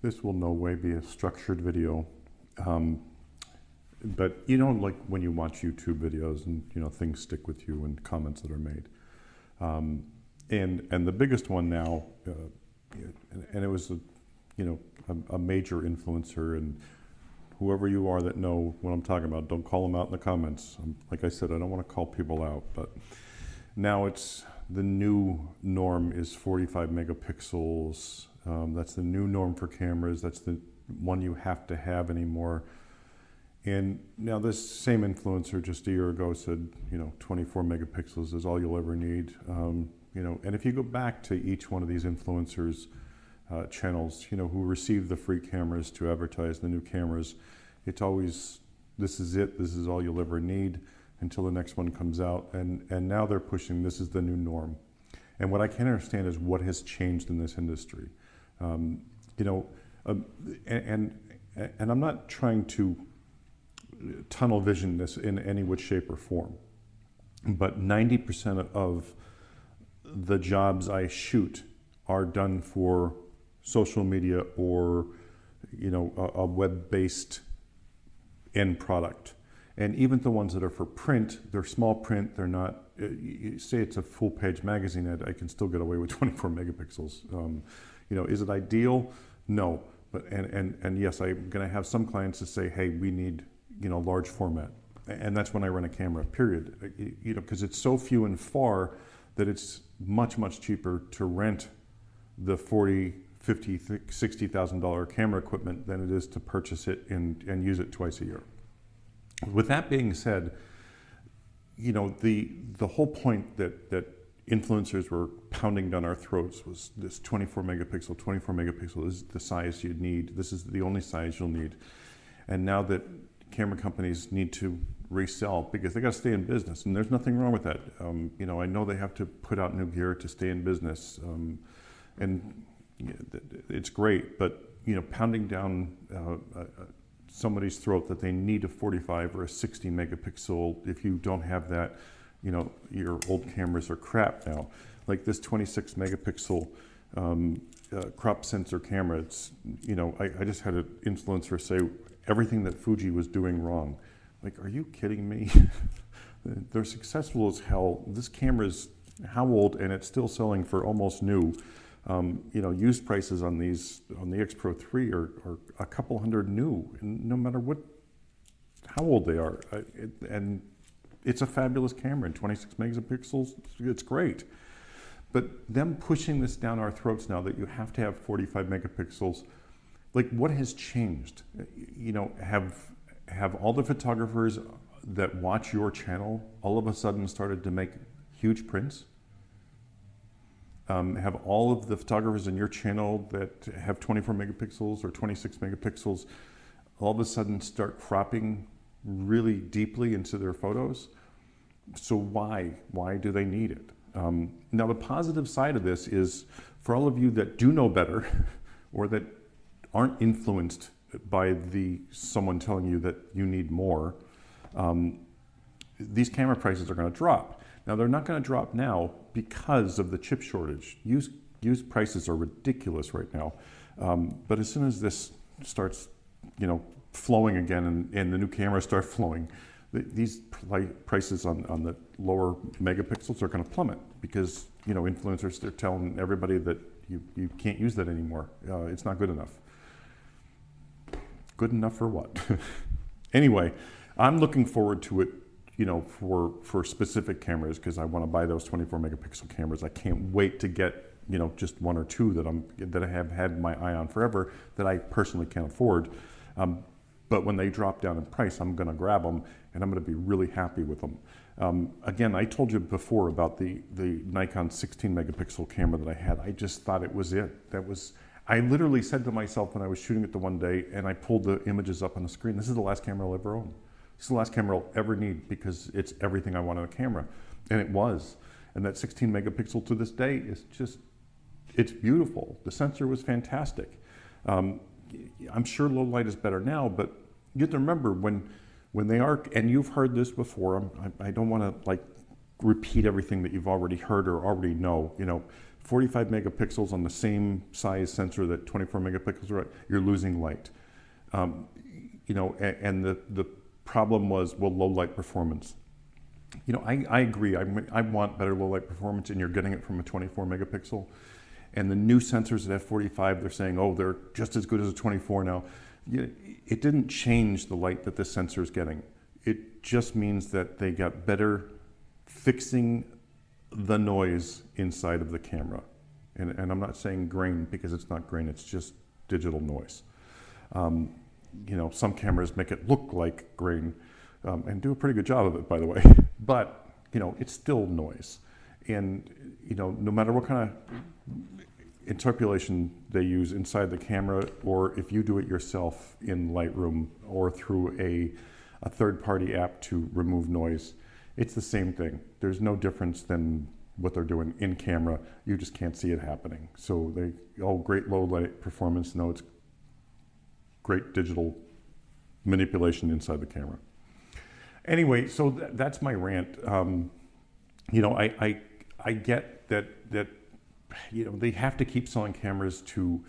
This will no way be a structured video. But you know, like when you watch YouTube videos and you know things stick with you and comments that are made. And the biggest one now, and it was a major influencer, and whoever you are that know what I'm talking about, don't call them out in the comments. Like I said, I don't want to call people out, but now it's the new norm is 45 megapixels. That's the new norm for cameras. That's the one you have to have anymore. And now this same influencer just a year ago said, 24 megapixels is all you'll ever need. And if you go back to each one of these influencers' channels, who receive the free cameras to advertise the new cameras, it's always, this is it, this is all you'll ever need until the next one comes out. And now they're pushing, this is the new norm. And what I can't understand is what has changed in this industry. And I'm not trying to tunnel vision this in any which shape or form, but 90% of the jobs I shoot are done for social media or a web-based end product. And even the ones that are for print, they're small print, they're not, you say it's a full-page magazine ad, I can still get away with 24 megapixels. Is it ideal? No. But and yes, I'm going to have some clients that say, hey, we need large format, and that's when I run a camera, period. Because it's so few and far that it's much cheaper to rent the $40,000, $50,000, $60,000 camera equipment than it is to purchase it and use it twice a year. With that being said, the whole point that influencers were pounding down our throats was this 24 megapixel is the size you need. This is the only size you'll need. And now that camera companies need to resell because they got to stay in business, and there's nothing wrong with that. I know they have to put out new gear to stay in business, and it's great. But pounding down somebody's throat that they need a 45 or a 60 megapixel. If you don't have that, your old cameras are crap now. Like this 26 megapixel crop sensor camera. It's I just had an influencer say everything that Fuji was doing wrong. Like, are you kidding me? They're successful as hell. This camera's how old, and it's still selling for almost new. Used prices on these, on the X Pro 3 are a couple hundred new, and no matter how old they are. And it's a fabulous camera, and 26 megapixels, it's great. But them pushing this down our throats now that you have to have 45 megapixels, like, what has changed? Have all the photographers that watch your channel all of a sudden started to make huge prints? Have all of the photographers in your channel that have 24 megapixels or 26 megapixels all of a sudden start cropping really deeply into their photos? So why do they need it? Now the positive side of this is, for all of you that do know better or that aren't influenced by someone telling you that you need more, these camera prices are going to drop. Now they're not going to drop now because of the chip shortage. Used prices are ridiculous right now. But as soon as this starts, flowing again and the new cameras start flowing, these prices on the lower megapixels are going to plummet because, influencers, they're telling everybody that you can't use that anymore. It's not good enough. Good enough for what? Anyway, I'm looking forward to it, for specific cameras, because I want to buy those 24 megapixel cameras. I can't wait to get, just one or two that I have had my eye on forever that I personally can't afford. But when they drop down in price, I'm going to grab them, and I'm going to be really happy with them. Again, I told you before about the Nikon 16 megapixel camera that I had. I just thought it was it. I literally said to myself when I was shooting it the one day, and I pulled the images up on the screen, this is the last camera I'll ever own. This is the last camera I'll ever need because it's everything I want in a camera. And it was. And that 16 megapixel to this day is just, it's beautiful. The sensor was fantastic. I'm sure low light is better now, but you have to remember when they are, and you've heard this before, I don't want to repeat everything that you've already heard or already know. 45 megapixels on the same size sensor that 24 megapixels are at, you're losing light. You know, and the problem was, well, low light performance. You know, I agree. I want better low light performance, and you're getting it from a 24 megapixel. And the new sensors at f45, they're saying, oh, they're just as good as a 24 now. It didn't change the light that this sensor is getting. It just means that they got better fixing the noise inside of the camera. And I'm not saying grain, because it's not grain, it's just digital noise. You know, some cameras make it look like grain, and do a pretty good job of it, by the way. But, you know, it's still noise. And, you know, no matter what kind of interpolation they use inside the camera, or if you do it yourself in Lightroom or through a third-party app to remove noise, it's the same thing. There's no difference than what they're doing in camera. You just can't see it happening. So great low light performance. No, it's great digital manipulation inside the camera. Anyway, so that's my rant. You know, I get that you know, they have to keep selling cameras to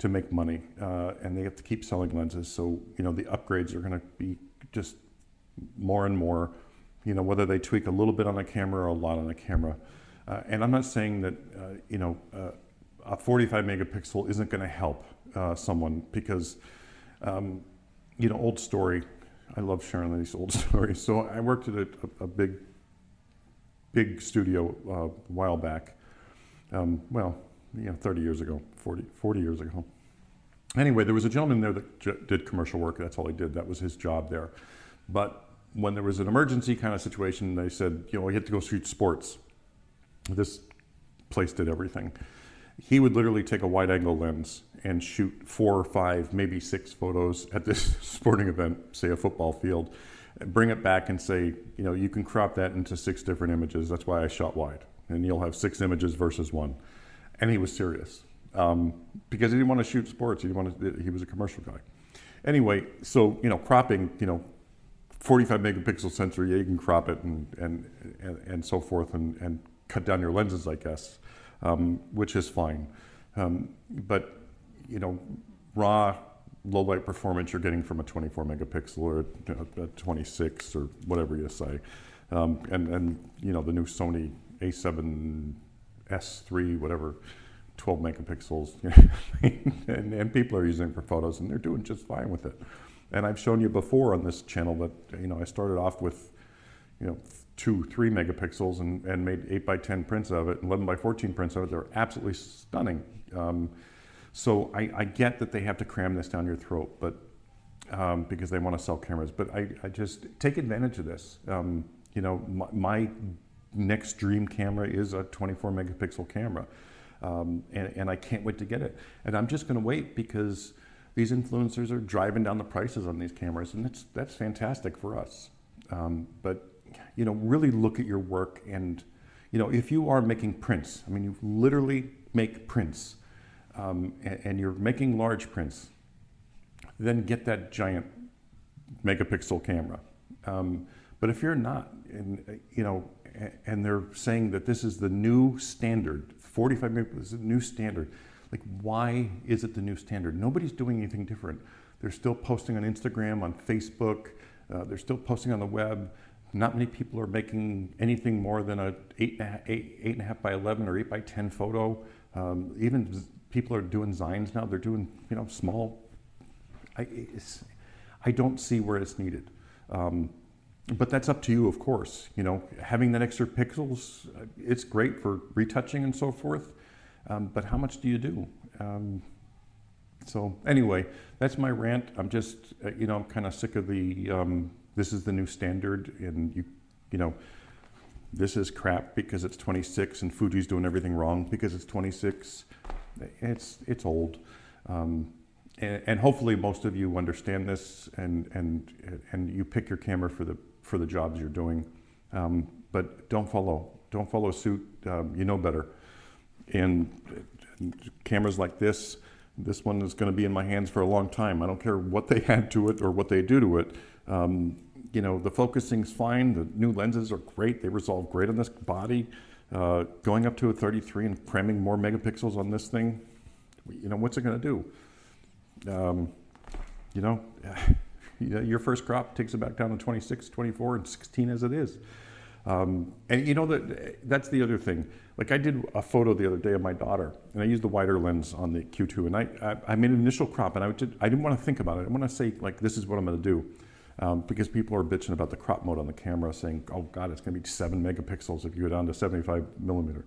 make money, and they have to keep selling lenses. So, you know, the upgrades are going to be just more and more, you know, whether they tweak a little bit on the camera or a lot on the camera. And I'm not saying that, you know, a 45 megapixel isn't going to help someone, because, you know, old story. I love sharing these old stories. So I worked at a big studio a while back. Well, you know, 30 years ago, 40 years ago. Anyway, there was a gentleman there that did commercial work. That's all he did. That was his job there. But when there was an emergency kind of situation, they said, you know, you have to go shoot sports. This place did everything. He would literally take a wide angle lens and shoot 4 or 5, maybe 6 photos at this sporting event, say a football field, bring it back and say, you know, you can crop that into 6 different images. That's why I shot wide. And you'll have 6 images versus 1. And he was serious, because he didn't want to shoot sports. He was a commercial guy. Anyway, so, you know, cropping, you know, 45 megapixel sensor, yeah, you can crop it and so forth, and cut down your lenses, I guess, which is fine. But, you know, raw low light performance you're getting from a 24 megapixel or a 26 or whatever you say. And you know, the new Sony A7S3, whatever, 12 megapixels, and people are using it for photos, and they're doing just fine with it. And I've shown you before on this channel that, you know, I started off with, you know, 2, 3 megapixels and made 8x10 prints of it, and 11x14 prints of it. They're absolutely stunning. So I get that they have to cram this down your throat, but because they want to sell cameras. But I just take advantage of this. You know, my next dream camera is a 24 megapixel camera, and I can't wait to get it. And I'm just going to wait, because these influencers are driving down the prices on these cameras, and that's fantastic for us. But you know, really look at your work, and you know, if you are making prints, I mean, you literally make prints, and you're making large prints, then get that giant megapixel camera. But if you're not, and you know, and they're saying that this is the new standard, 45 megapixels is the new standard. Like, why is it the new standard? Nobody's doing anything different. They're still posting on Instagram, on Facebook. They're still posting on the web. Not many people are making anything more than a 8.5 by 11 or 8x10 photo. Even people are doing Zines now. They're doing, you know, small. I don't see where it's needed. But that's up to you, of course. You know, having that extra pixels, it's great for retouching and so forth. But how much do you do? So anyway, that's my rant. I'm just, you know, I'm kind of sick of the, this is the new standard, and you know, this is crap because it's 26, and Fuji's doing everything wrong because it's 26. It's old. And hopefully most of you understand this, and you pick your camera for the jobs you're doing. But don't follow suit. You know better. And cameras like this one is going to be in my hands for a long time. I don't care what they add to it or what they do to it. You know, the focusing's fine. The new lenses are great. They resolve great on this body. Going up to a 33 and cramming more megapixels on this thing, you know, what's it going to do? You know, your first crop takes it back down to 26, 24, and 16 as it is. And you know, that's the other thing. Like, I did a photo the other day of my daughter, and I used the wider lens on the Q2, and I made an initial crop, and I didn't want to think about it. I want to say, like, this is what I'm going to do. Because people are bitching about the crop mode on the camera, saying, oh God, it's going to be 7 megapixels if you go down to 75 millimeter.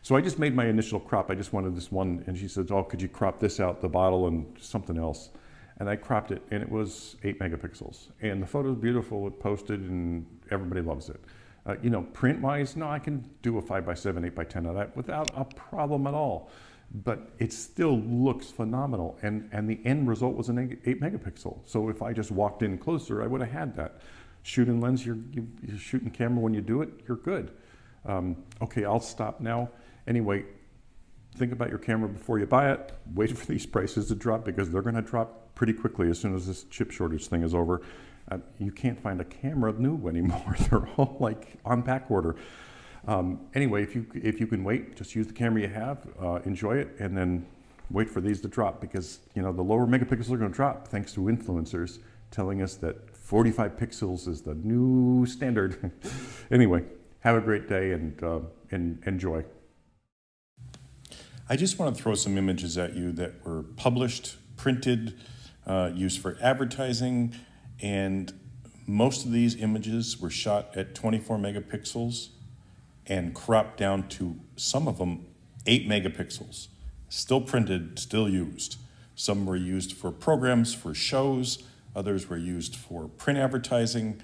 So I just made my initial crop. I just wanted this one, and she said, oh, could you crop this out, the bottle, and something else? And I cropped it, and it was 8 megapixels. And the photo is beautiful, it posted, and everybody loves it. You know, print-wise, no, I can do a 5x7, 8x10 of that without a problem at all. But it still looks phenomenal, and the end result was an 8 megapixel. So if I just walked in closer, I would have had that. Shooting lens, you're shooting camera when you do it, you're good. Okay, I'll stop now. Anyway, think about your camera before you buy it. Wait for these prices to drop, because they're going to drop pretty quickly as soon as this chip shortage thing is over. You can't find a camera new anymore. They're all like on back order. Anyway, if you can wait, just use the camera you have, enjoy it, and then wait for these to drop, because you know the lower megapixels are going to drop thanks to influencers telling us that 45 pixels is the new standard. Anyway, have a great day and enjoy. I just want to throw some images at you that were published, printed, used for advertising, and most of these images were shot at 24 megapixels and cropped down to, some of them, 8 megapixels. Still printed, still used. Some were used for programs, for shows. Others were used for print advertising.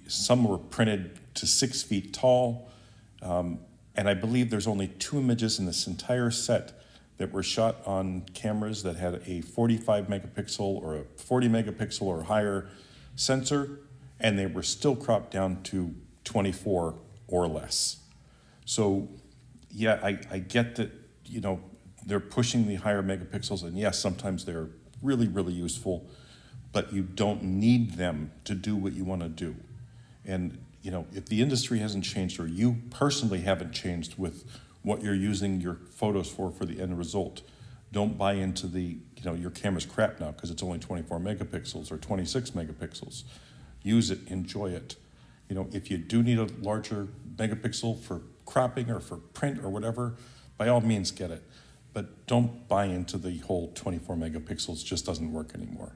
Some were printed to 6 feet tall. And I believe there's only 2 images in this entire set that were shot on cameras that had a 45 megapixel or a 40 megapixel or higher sensor, and they were still cropped down to 24 or less. So yeah, I get that, you know, they're pushing the higher megapixels, and yes, sometimes they're really, really useful, but you don't need them to do what you want to do. And you know, if the industry hasn't changed, or you personally haven't changed with what you're using your photos for the end result, don't buy into the, you know, your camera's crap now because it's only 24 megapixels or 26 megapixels. Use it, enjoy it. You know, if you do need a larger megapixel for cropping or for print or whatever, by all means get it. But don't buy into the whole 24 megapixels, just doesn't work anymore.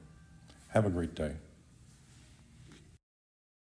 Have a great day.